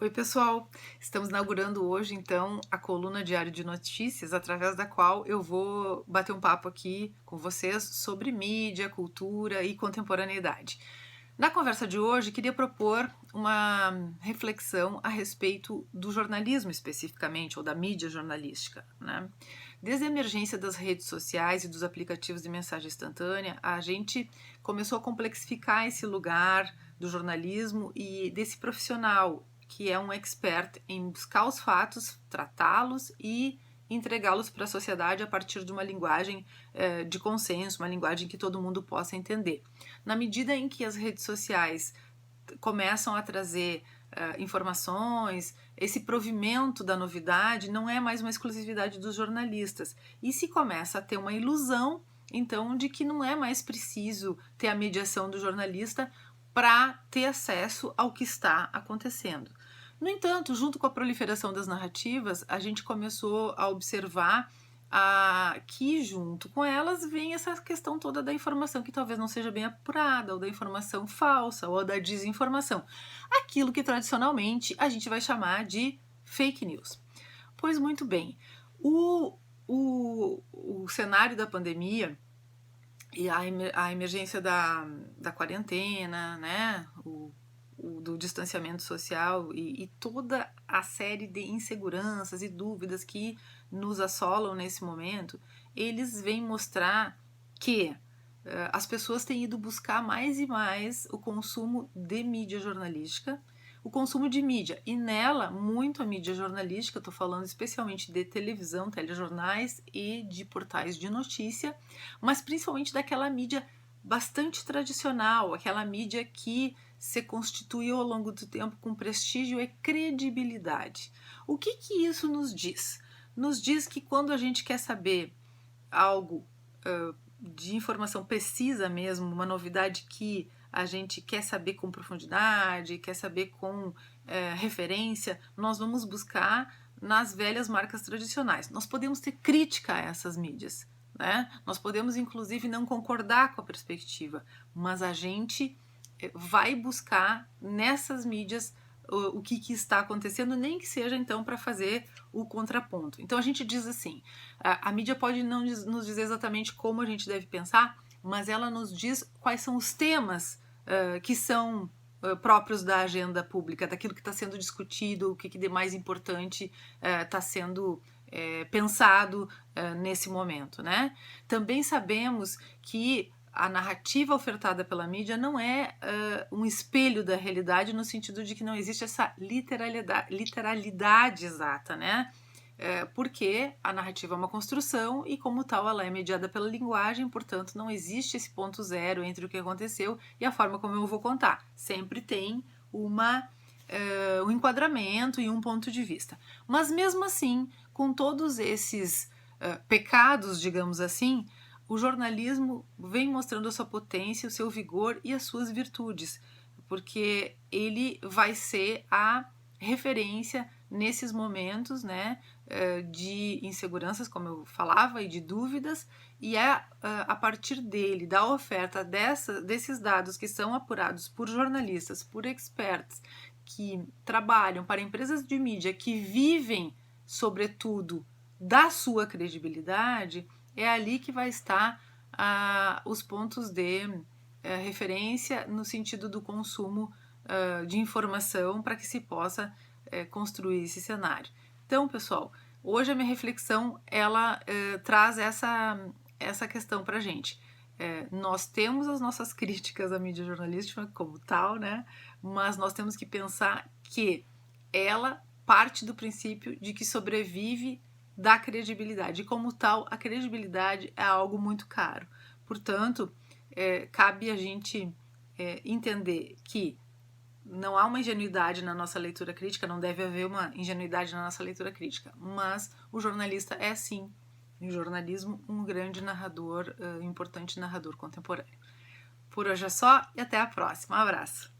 Oi, pessoal! Estamos inaugurando hoje, então, a coluna Diário de Notícias, através da qual eu vou bater um papo aqui com vocês sobre mídia, cultura e contemporaneidade. Na conversa de hoje, queria propor uma reflexão a respeito do jornalismo especificamente, ou da mídia jornalística, né? Desde a emergência das redes sociais e dos aplicativos de mensagem instantânea, a gente começou a complexificar esse lugar do jornalismo e desse profissional que é um expert em buscar os fatos, tratá-los e entregá-los para a sociedade a partir de uma linguagem de consenso, uma linguagem que todo mundo possa entender. Na medida em que as redes sociais começam a trazer informações, esse provimento da novidade não é mais uma exclusividade dos jornalistas. E se começa a ter uma ilusão, então, de que não é mais preciso ter a mediação do jornalista para ter acesso ao que está acontecendo. No entanto, junto com a proliferação das narrativas, a gente começou a observar que junto com elas vem essa questão toda da informação que talvez não seja bem apurada, ou da informação falsa, ou da desinformação. Aquilo que tradicionalmente a gente vai chamar de fake news. Pois muito bem, o cenário da pandemia e a emergência da quarentena, né, do distanciamento social e toda a série de inseguranças e dúvidas que nos assolam nesse momento, eles vêm mostrar que as pessoas têm ido buscar mais e mais o consumo de mídia jornalística, o consumo de mídia, e nela muito a mídia jornalística, estou falando especialmente de televisão, telejornais e de portais de notícia, mas principalmente daquela mídia bastante tradicional, aquela mídia que se constituiu ao longo do tempo com prestígio e credibilidade. O que isso nos diz? Nos diz que quando a gente quer saber algo de informação precisa mesmo, uma novidade que a gente quer saber com profundidade, quer saber com referência, nós vamos buscar nas velhas marcas tradicionais. Nós podemos ter crítica a essas mídias, né? Nós podemos, inclusive, não concordar com a perspectiva, mas a gente vai buscar nessas mídias o que está acontecendo, nem que seja então para fazer o contraponto. Então a gente diz assim, a mídia pode não nos dizer exatamente como a gente deve pensar, mas ela nos diz quais são os temas que são próprios da agenda pública, daquilo que está sendo discutido, o que de mais importante está sendo pensado nesse momento, né? Também sabemos que a narrativa ofertada pela mídia não é um espelho da realidade no sentido de que não existe essa literalidade exata, né? Porque a narrativa é uma construção e, como tal, ela é mediada pela linguagem, portanto, não existe esse ponto zero entre o que aconteceu e a forma como eu vou contar. Sempre tem um enquadramento e um ponto de vista. Mas, mesmo assim, com todos esses pecados, digamos assim, o jornalismo vem mostrando a sua potência, o seu vigor e as suas virtudes, porque ele vai ser a referência nesses momentos, né, de inseguranças, como eu falava, e de dúvidas, e é a partir dele, da oferta desses dados que são apurados por jornalistas, por experts, que trabalham para empresas de mídia, que vivem, sobretudo, da sua credibilidade, é ali que vai estar os pontos de referência no sentido do consumo de informação para que se possa construir esse cenário. Então, pessoal, hoje a minha reflexão ela traz essa questão para a gente. Nós temos as nossas críticas à mídia jornalística como tal, né? Mas nós temos que pensar que ela parte do princípio de que sobrevive da credibilidade. E como tal, a credibilidade é algo muito caro. Portanto, cabe a gente entender que não há uma ingenuidade na nossa leitura crítica, não deve haver uma ingenuidade na nossa leitura crítica, mas o jornalista é sim, em jornalismo, um grande narrador, importante narrador contemporâneo. Por hoje é só e até a próxima. Um abraço!